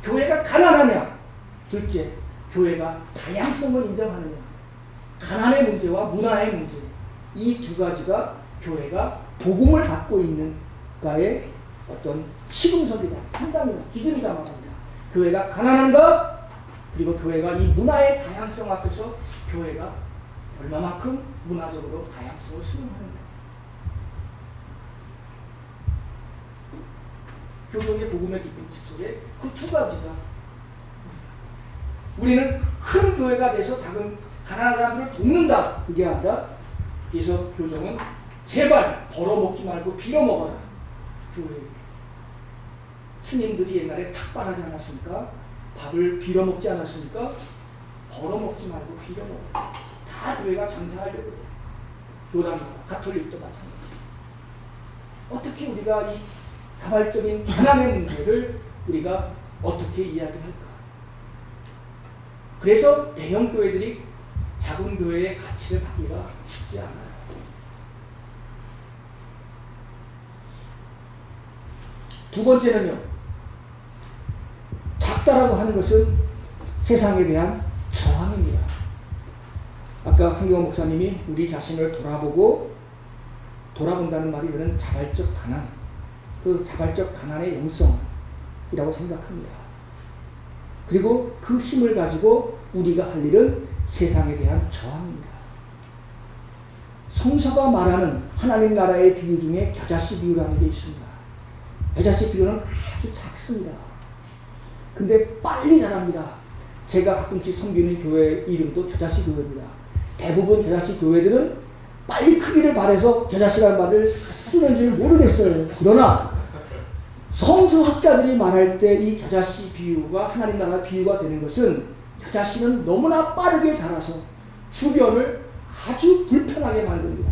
교회가 가난하냐? 둘째, 교회가 다양성을 인정하느냐? 가난의 문제와 문화의 문제, 이 두 가지가 교회가 복음을 갖고 있는가의 어떤 시금석이다, 판단이다, 기준이다 말합니다. 교회가 가난한가? 그리고 교회가 이 문화의 다양성 앞에서 교회가 얼마만큼 문화적으로 다양성을 수용하는가. 교정의 복음의 기쁨 집 속에 그 두 가지가, 우리는 큰 교회가 돼서 작은 가난한 사람들을 돕는다, 그게 아니라, 그래서 교정은 제발 벌어먹지 말고 빌어먹어라. 교회 스님들이 옛날에 탁발하지 않았습니까? 밥을 빌어먹지 않았습니까? 벌어먹지 말고 빌어먹어라. 다 교회가 장사하려고 해요. 교단도 가톨릭도 마찬가지. 어떻게 우리가 이 자발적인 가난의 문제를 우리가 어떻게 이야기할까? 그래서 대형 교회들이 작은 교회의 가치를 받기가 쉽지 않아요. 두 번째는요. 작다라고 하는 것은 세상에 대한 저항입니다. 아까 한경호 목사님이 우리 자신을 돌아본다는 말이 저는 자발적 가난, 그 자발적 가난의 영성이라고 생각합니다. 그리고 그 힘을 가지고 우리가 할 일은 세상에 대한 저항입니다. 성서가 말하는 하나님 나라의 비유 중에 겨자씨 비유라는 게 있습니다. 겨자씨 비유는 아주 작습니다. 근데 빨리 자랍니다. 제가 가끔씩 섬기는 교회 이름도 겨자씨 교회입니다. 대부분 겨자씨 교회들은 빨리 크기를 바라서 겨자씨라는 말을 쓰는 줄 모르겠어요. 그러나 성서학자들이 말할 때 이 겨자씨 비유가 하나님 나라 비유가 되는 것은 겨자씨는 너무나 빠르게 자라서 주변을 아주 불편하게 만듭니다.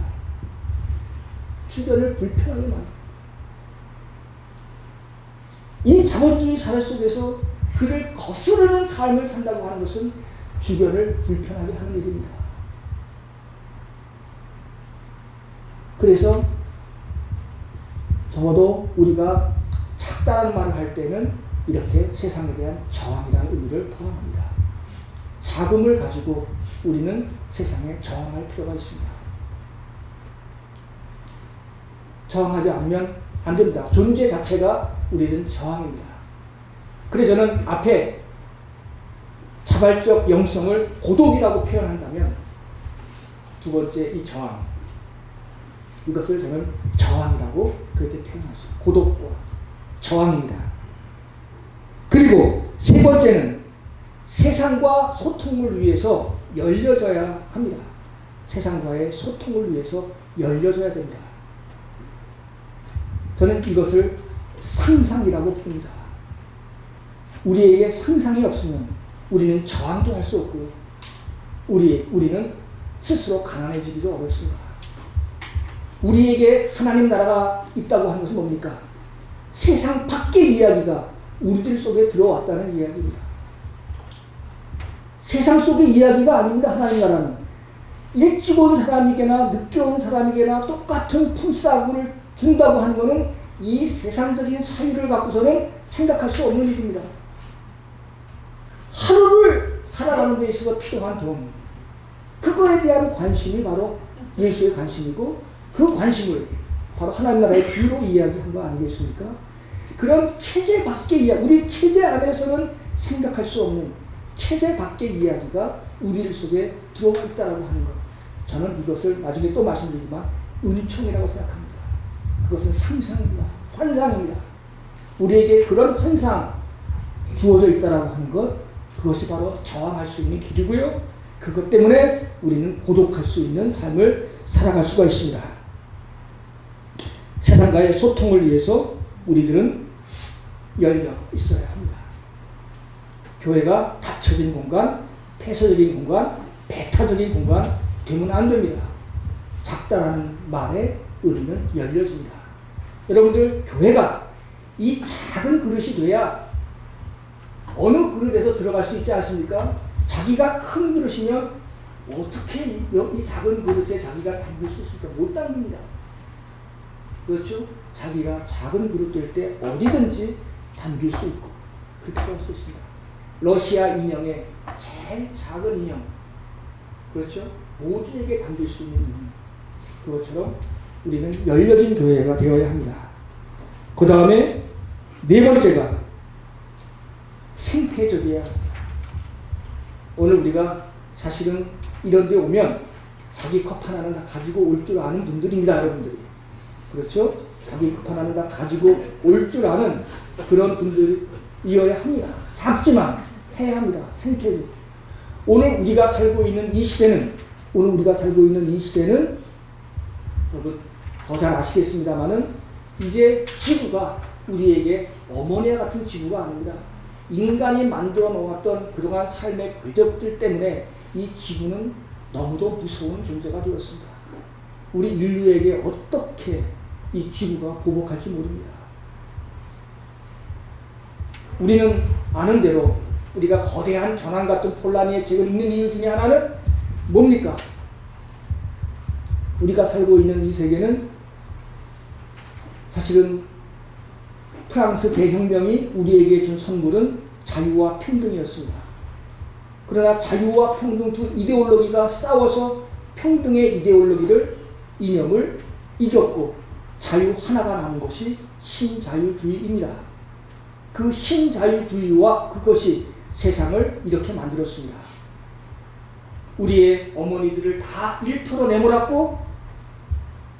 주변을 불편하게 만듭니다. 이 자본주의 사회 속에서 그를 거스르는 삶을 산다고 하는 것은 주변을 불편하게 하는 일입니다. 그래서 적어도 우리가 작다는 말을 할 때는 이렇게 세상에 대한 저항이라는 의미를 포함합니다. 자금을 가지고 우리는 세상에 저항할 필요가 있습니다. 저항하지 않으면 안 됩니다. 존재 자체가 우리는 저항입니다. 그래서 저는 앞에 자발적 영성을 고독이라고 표현한다면 두 번째 이 저항, 이것을 저는 저항이라고 그렇게 표현하죠. 고독과 저항입니다. 그리고 세 번째는 세상과 소통을 위해서 열려져야 합니다. 세상과의 소통을 위해서 열려져야 됩니다. 저는 이것을 상상이라고 봅니다. 우리에게 상상이 없으면 우리는 저항도 할 수 없고요. 우리는 스스로 가난해지기도 어렵습니다. 우리에게 하나님 나라가 있다고 하는 것은 뭡니까? 세상 밖의 이야기가 우리들 속에 들어왔다는 이야기입니다. 세상 속의 이야기가 아닙니다. 하나님 나라는 일찍 온 사람에게나 늦게 온 사람에게나 똑같은 품삯을 준다고 하는 것은 이 세상적인 사유를 갖고서는 생각할 수 없는 일입니다. 하루를 살아가는 데 있어서 필요한 돈, 그거에 대한 관심이 바로 예수의 관심이고, 그 관심을 바로 하나님 나라의 비유로 이야기한 거 아니겠습니까? 그런 체제 밖의 이야기, 우리 체제 안에서는 생각할 수 없는 체제 밖의 이야기가 우리 속에 들어와 있다고 하는 것, 저는 이것을 나중에 또 말씀드리지만 은총이라고 생각합니다. 그것은 상상입니다. 환상입니다. 우리에게 그런 환상 주어져 있다고 하는 것, 그것이 바로 저항할 수 있는 길이고요. 그것 때문에 우리는 고독할 수 있는 삶을 살아갈 수가 있습니다. 세상과의 소통을 위해서 우리들은 열려 있어야 합니다. 교회가 닫혀진 공간, 폐쇄적인 공간, 배타적인 공간 되면 안 됩니다. 작다라는 말의 의미는 열려집니다. 여러분들, 교회가 이 작은 그릇이 돼야 어느 그릇에서 들어갈 수 있지 않습니까? 자기가 큰 그릇이면 어떻게 이 작은 그릇에 자기가 담길 수 있을까? 못 담깁니다. 그렇죠? 자기가 작은 그릇 될 때 어디든지 담길 수 있고 그렇게 할 수 있습니다. 러시아 인형의 제일 작은 인형, 그렇죠? 모두에게 담길 수 있는 인형, 그것처럼 우리는 열려진 교회가 되어야 합니다. 그 다음에 네 번째가 생태적이어야 합니다. 오늘 우리가 사실은 이런 데 오면 자기 컵 하나는 다 가지고 올 줄 아는 분들입니다. 여러분들이. 그렇죠? 자기 컵 하나는 다 가지고 올 줄 아는 그런 분들이어야 합니다. 작지만 해야 합니다. 생태적. 오늘 우리가 살고 있는 이 시대는 여러분 더 잘 아시겠습니다만은 이제 지구가 우리에게 어머니와 같은 지구가 아닙니다. 인간이 만들어 놓았던 그동안 삶의 궤적들 때문에 이 지구는 너무도 무서운 존재가 되었습니다. 우리 인류에게 어떻게 이 지구가 보복할지 모릅니다. 우리는 아는 대로 우리가 거대한 전황 같은 폴라니의 책을 읽는 이유 중에 하나는 뭡니까? 우리가 살고 있는 이 세계는 사실은 프랑스 대혁명이 우리에게 준 선물은 자유와 평등이었습니다. 그러나 자유와 평등 두 이데올로기가 싸워서 평등의 이데올로기를 이념을 이겼고 자유 하나가 남은 것이 신자유주의입니다. 그 신자유주의와 그것이 세상을 이렇게 만들었습니다. 우리의 어머니들을 다 일터로 내몰았고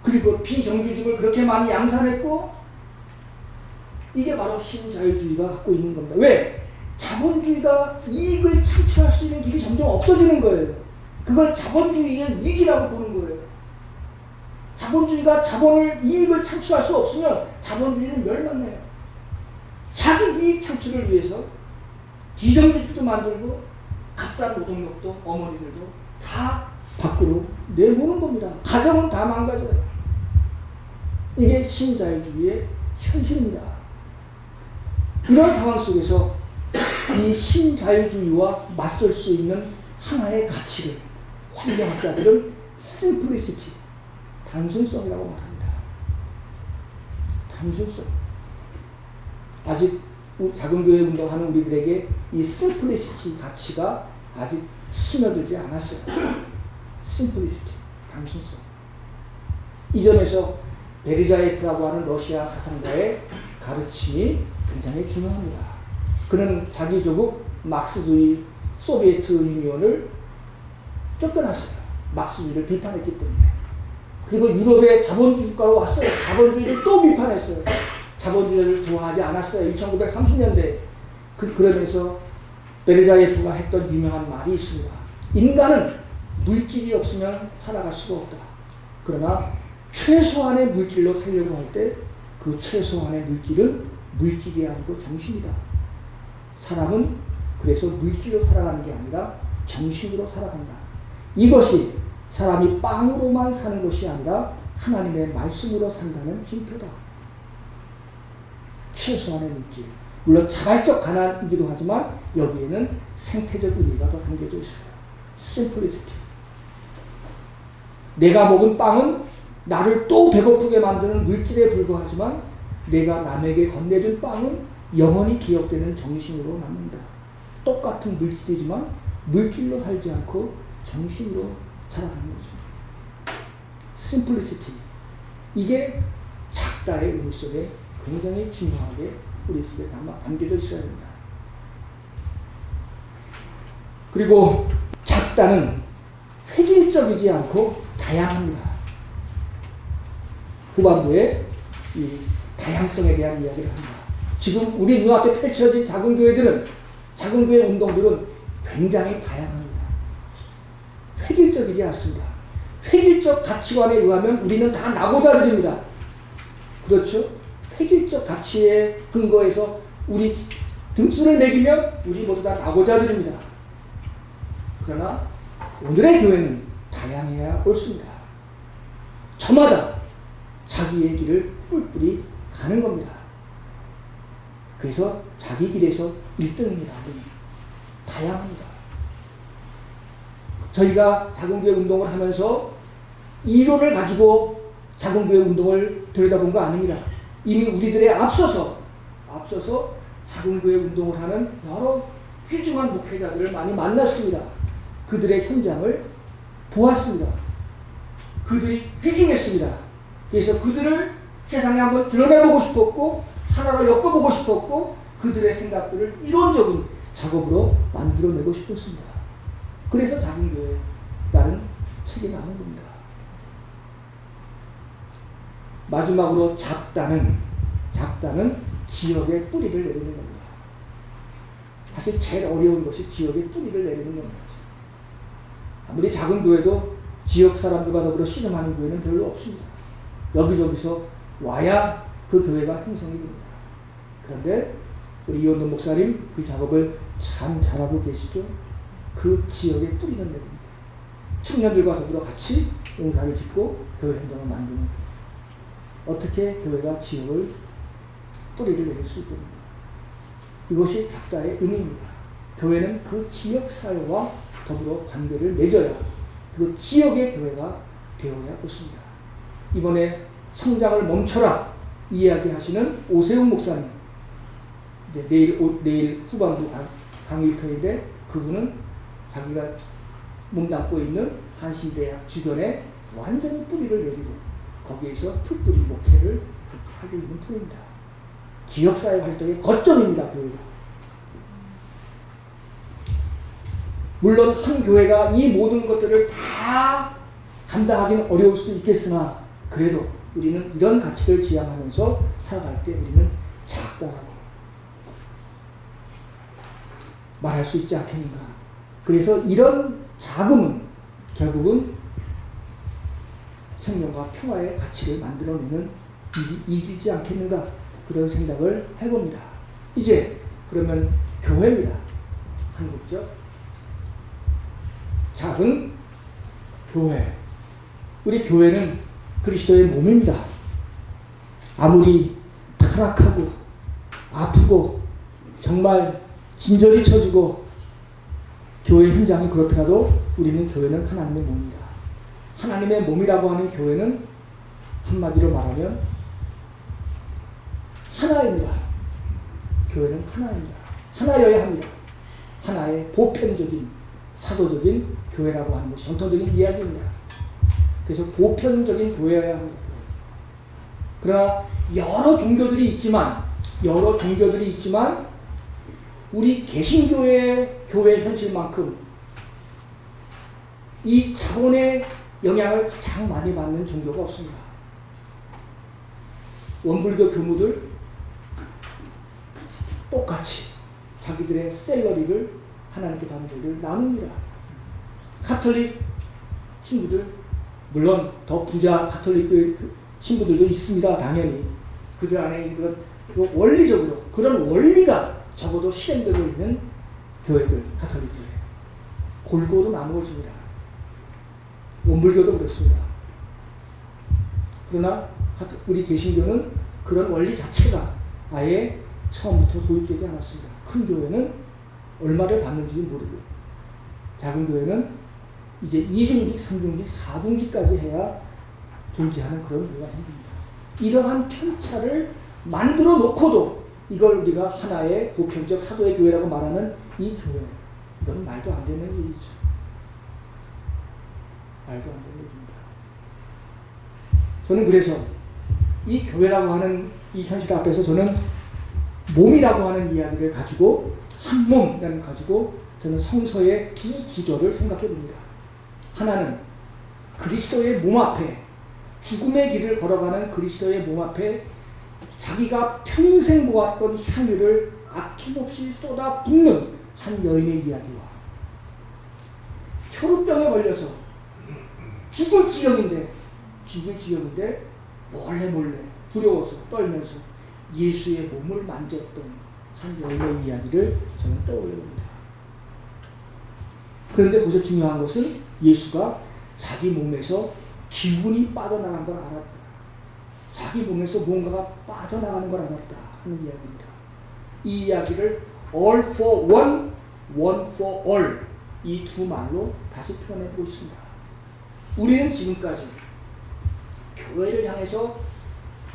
그리고 비정규직을 그렇게 많이 양산했고 이게 바로 신자유주의가 갖고 있는 겁니다. 왜? 자본주의가 이익을 창출할 수 있는 길이 점점 없어지는 거예요. 그걸 자본주의의 위기라고 보는 거예요. 자본주의가 이익을 창출할 수 없으면 자본주의는 멸망해요. 자기 이익 창출을 위해서 비정규직도 만들고 값싼 노동력도 어머니들도 다 밖으로 내모는 겁니다. 가정은 다 망가져요. 이게 신자유주의의 현실입니다. 이런 상황 속에서 이 신자유주의와 맞설 수 있는 하나의 가치를 환경학자들은 simplicity, 단순성이라고 말합니다. 단순성. 아직 작은 교회 운동하는 우리들에게 이 simplicity 가치가 아직 스며들지 않았어요. simplicity, 단순성. 이점에서 베르자예프라고 하는 러시아 사상가의 가르침이 굉장히 중요합니다. 그는 자기 조국 막스주의 소비에트 유니온을 쫓겨났어요. 막스주의를 비판했기 때문에. 그리고 유럽의 자본주의 국가로 왔어요. 자본주의를 또 비판했어요. 자본주의를 좋아하지 않았어요. 1930년대. 그러면서 베르자예프가 했던 유명한 말이 있습니다. 인간은 물질이 없으면 살아갈 수가 없다. 그러나 최소한의 물질로 살려고 할 때 그 최소한의 물질은 물질이 아니고 정신이다. 사람은 그래서 물질로 살아가는 게 아니라 정신으로 살아간다. 이것이 사람이 빵으로만 사는 것이 아니라 하나님의 말씀으로 산다는 징표다. 최소한의 물질. 물론 자발적 가난이기도 하지만 여기에는 생태적 의미가 더 담겨져 있어요. simplicity. 내가 먹은 빵은 나를 또 배고프게 만드는 물질에 불과하지만 내가 남에게 건네준 빵은 영원히 기억되는 정신으로 남는다. 똑같은 물질이지만 물질로 살지 않고 정신으로 살아가는 거죠. simplicity. 이게 작다의 의미 속에 굉장히 중요하게 우리 속에 담겨져 있어야 됩니다. 그리고 작다는 획일적이지 않고 다양합니다. 후반부에 이 다양성에 대한 이야기를 합니다. 지금 우리 눈앞에 펼쳐진 작은 교회들은, 작은 교회 운동들은 굉장히 다양합니다. 획일적이지 않습니다. 획일적 가치관에 의하면 우리는 다 낙오자들입니다. 그렇죠? 획일적 가치에 근거해서 우리 등수를 매기면 우리 모두 다 낙오자들입니다. 그러나 오늘의 교회는 다양해야 옳습니다. 저마다 자기의 길을 뿔뿔이 가는 겁니다. 그래서 자기 길에서 1등입니다. 다양합니다. 저희가 작은교회 운동을 하면서 이론을 가지고 작은교회 운동을 들여다본 거 아닙니다. 이미 우리들에 앞서서 작은교회 운동을 하는 여러 귀중한 목회자들을 많이 만났습니다. 그들의 현장을 보았습니다. 그들이 귀중했습니다. 그래서 그들을 세상에 한번 드러내보고 싶었고 하나로 엮어보고 싶었고 그들의 생각들을 이론적인 작업으로 만들어내고 싶었습니다. 그래서 작은교회라는 책이 나온 겁니다. 마지막으로 작다는 지역의 뿌리를 내리는 겁니다. 사실 제일 어려운 것이 지역의 뿌리를 내리는 겁니다. 아무리 작은 교회도 지역 사람들과 더불어 씨름하는 교회는 별로 없습니다. 여기저기서 와야 그 교회가 형성이 됩니다. 그런데 우리 이원돈 목사님 그 작업을 참 잘하고 계시죠? 그 지역의 뿌리는 내립니다. 청년들과 더불어 같이 농사를 짓고 교회 현장을 만드는 거예요. 어떻게 교회가 지역을 뿌리를 내릴 수 있겠는가? 이것이 작다의 의미입니다. 교회는 그 지역 사회와 더불어 관계를 맺어야 그 지역의 교회가 되어야 옳습니다. 이번에 성장을 멈춰라 이야기하시는 오세훈 목사님, 이제 내일 후반부 강일터인데 그분은 자기가 몸담고 있는 한신대학 주변에 완전히 뿌리를 내리고 거기에서 풀뿌리 목회를 그렇게 하고 있는 분입니다. 지역사회 활동의 거점입니다. 교회가. 물론 한 교회가 이 모든 것들을 다 감당하기는 어려울 수 있겠으나 그래도 우리는 이런 가치를 지향하면서 살아갈 때 우리는 작다라고 말할 수 있지 않겠는가. 그래서 이런 자금은 결국은 생명과 평화의 가치를 만들어내는 일이지 않겠는가, 그런 생각을 해봅니다. 이제 그러면 교회입니다. 한국적 작은 교회. 우리 교회는 그리스도의 몸입니다. 아무리 타락하고 아프고 정말 진절이 쳐지고 교회 현장이 그렇더라도 우리는 교회는 하나님의 몸입니다. 하나님의 몸이라고 하는 교회는 한마디로 말하면 하나입니다. 교회는 하나입니다. 하나여야 합니다. 하나의 보편적인 사도적인 교회라고 하는 것이 전통적인 이야기입니다. 그래서 보편적인 교회여야 합니다. 그러나 여러 종교들이 있지만 우리 개신교의 교회 현실만큼 이 차원의 영향을 가장 많이 받는 종교가 없습니다. 원불교 교무들 똑같이 자기들의 샐러리를 하나님께 담보를 나눕니다. 가톨릭 신부들, 물론 더 부자 가톨릭 신부들도 있습니다. 당연히 그들 안에 있는 원리적으로 그런 원리가 적어도 실행되고 있는 교회들, 가톨릭 교회 골고루 나누어집니다. 원불교도 그렇습니다. 그러나 우리 개신교는 그런 원리 자체가 아예 처음부터 도입되지 않았습니다. 큰 교회는 얼마를 받는지 모르고 작은 교회는 이제 2중직, 3중직, 4중직까지 해야 존재하는 그런 교회가 생깁니다. 이러한 편차를 만들어 놓고도 이걸 우리가 하나의 보편적 사도의 교회라고 말하는 이 교회, 이건 말도 안 되는 일이죠. 말도 안 되는 일입니다. 저는 그래서 이 교회라고 하는 이 현실 앞에서 저는 몸이라고 하는 이야기를 가지고 한 몸이라는 가지고 저는 성서의 두 구절을 생각해 봅니다. 하나는 그리스도의 몸 앞에 죽음의 길을 걸어가는 그리스도의 몸 앞에 자기가 평생 모았던 향유를 아낌없이 쏟아붓는 한 여인의 이야기와 혈우병에 걸려서 죽을 지경인데 몰래 두려워서 떨면서 예수의 몸을 만졌던 한 여인의 이야기를 저는 떠올려봅니다. 그런데 거기서 중요한 것은 예수가 자기 몸에서 기운이 빠져나간 걸 알았다. 자기 몸에서 뭔가가 빠져나가는 걸 알았다 하는 이야기입니다. 이 이야기를 all for one, one for all 이 두 말로 다시 표현해 보고 있습니다. 우리는 지금까지 교회를 향해서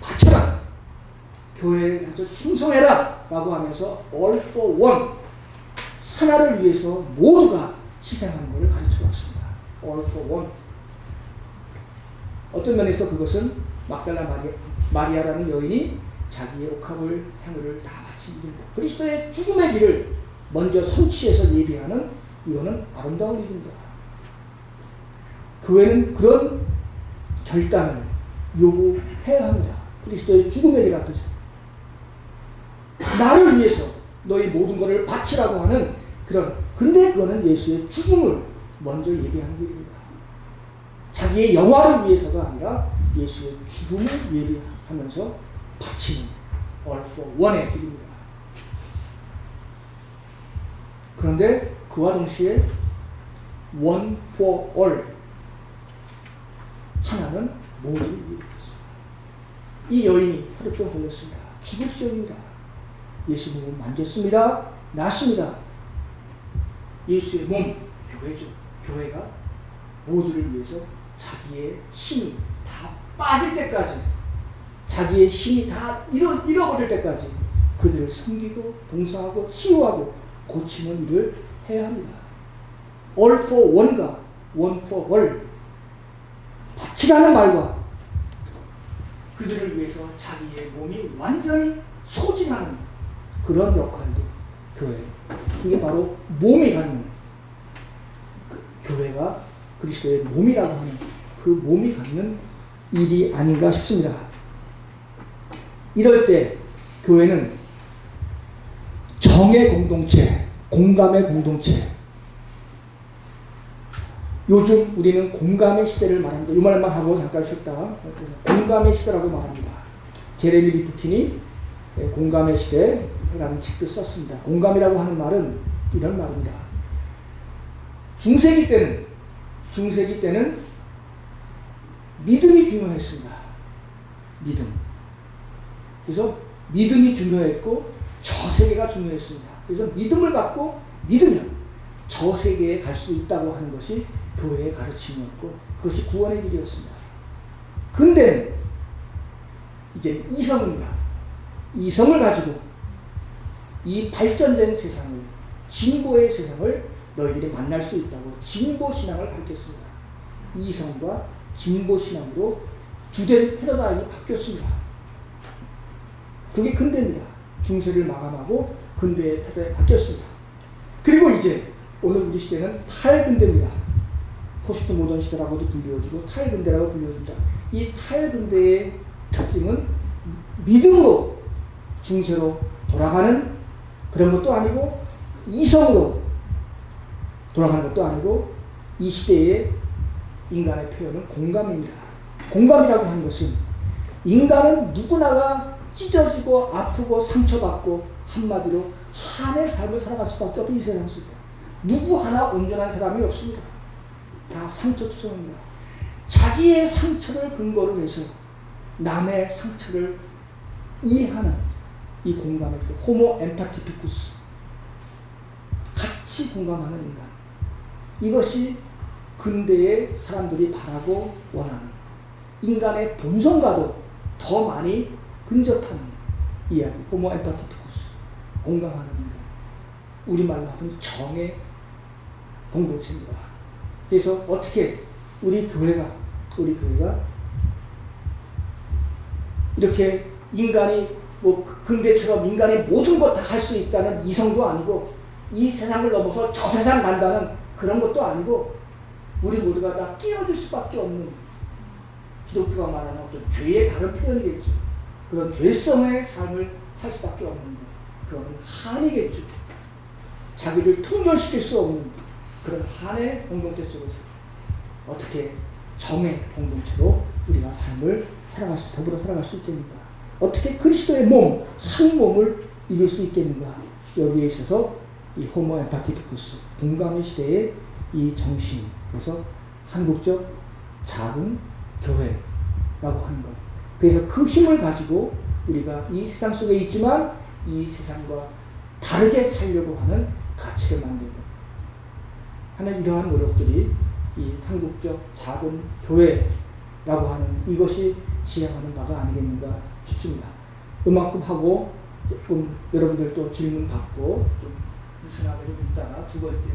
바쳐라, 교회를 향해서 충성해라 라고 하면서 all for one, 하나를 위해서 모두가 희생하는 것을 가르쳐 왔습니다. all for one. 어떤 면에서 그것은 막달라 마리아라는 여인이 자기의 옥합을 향유를 다 바친 일입니다. 그리스도의 죽음의 길을 먼저 성취해서 예비하는 이거는 아름다운 일입니다. 교회는 그런 결단을 요구해야 합니다. 그리스도의 죽음의 길 앞에서 나를 위해서 너희 모든 것을 바치라고 하는 근데 그거는 예수의 죽음을 먼저 예비하는 길입니다. 자기의 영화를 위해서가 아니라 예수의 죽음을 예비하면서 바치는 all for one의 길입니다. 그런데 그와 동시에 one for all, 하나는 모두를 위해서. 이 여인이 혈우병 걸렸습니다. 죽을 시험입니다. 예수 몸을 만졌습니다. 낫습니다. 예수의 몸, 교회죠. 교회가 모두를 위해서 자기의 힘이 다 빠질 때까지, 자기의 힘이 다 잃어버릴 때까지 그들을 섬기고 봉사하고 치유하고 고치는 일을 해야 합니다. all for one과 one for all, 바치라는 말과 그들을 위해서 자기의 몸이 완전히 소진하는 그런 역할도 교회, 이게 바로 몸이 갖는, 교회가 그리스도의 몸이라고 하는 그 몸이 갖는 일이 아닌가 싶습니다. 이럴 때 교회는 정의 공동체, 공감의 공동체, 요즘 우리는 공감의 시대를 말합니다. 이 말만 하고 잠깐 쉬었다. 공감의 시대라고 말합니다. 제레미 리프킨이 공감의 시대라는 책도 썼습니다. 공감이라고 하는 말은 이런 말입니다. 중세기 때는 믿음이 중요했습니다. 믿음. 그래서 믿음이 중요했고 저 세계가 중요했습니다. 그래서 믿음을 갖고 믿으면 저 세계에 갈 수 있다고 하는 것이 교회의 가르침이었고 그것이 구원의 길이었습니다. 근데 이제 이성입니다. 이성을 가지고 이 발전된 세상을, 진보의 세상을 너희들이 만날 수 있다고 진보신앙을 가르쳤습니다. 이성과 진보신앙으로 주된 패러다임이 바뀌었습니다. 그게 근대입니다. 중세를 마감하고 근대의 패러다임이 바뀌었습니다. 그리고 이제 오늘 우리 시대는 탈근대입니다. 포스트 모던 시대라고도 불려지고 탈근대라고 불려집니다. 이 탈근대의 특징은 믿음으로 중세로 돌아가는 그런 것도 아니고 이성으로 돌아가는 것도 아니고 이 시대의 인간의 표현은 공감입니다. 공감이라고 하는 것은 인간은 누구나가 찢어지고 아프고 상처받고 한마디로 한의 삶을 살아갈 수밖에 없는 이 세상 속에 누구 하나 온전한 사람이 없습니다. 다 상처투성입니다. 자기의 상처를 근거로 해서 남의 상처를 이해하는 이 공감의 호모 엠파티피쿠스, 같이 공감하는 인간, 이것이 근대의 사람들이 바라고 원하는 인간의 본성과도 더 많이 근접하는 이야기, 호모 엠파티피쿠스, 공감하는 인간, 우리말로 하면 정의 공동체입니다. 그래서 어떻게 우리 교회가 이렇게 인간이 뭐 근대처럼 인간이 모든 것 다 할 수 있다는 이성도 아니고 이 세상을 넘어서 저 세상 간다는 그런 것도 아니고 우리 모두가 다 끼어들 수밖에 없는, 기독교가 말하는 어떤 죄의 다른 표현이겠죠. 그런 죄성의 삶을 살 수밖에 없는 그런 한이겠죠. 자기를 통절시킬 수 없는 그런 한의 공동체 속에서 어떻게 정의 공동체로 우리가 삶을 더불어 살아갈 수 있겠는가? 어떻게 그리스도의 몸, 한 몸을 이룰 수 있겠는가? 여기에 있어서 이 호모 엠파티피쿠스, 공감의 시대의 이 정신, 그래서 한국적 작은 교회라고 하는 것. 그래서 그 힘을 가지고 우리가 이 세상 속에 있지만 이 세상과 다르게 살려고 하는 가치를 만들고 하는 이러한 노력들이 이 한국적 작은 교회라고 하는 이것이 지향하는 바가 아니겠는가 싶습니다. 이만큼 하고 조금 여러분들 또 질문 받고 좀 유순하게 좀 있다가 두 번째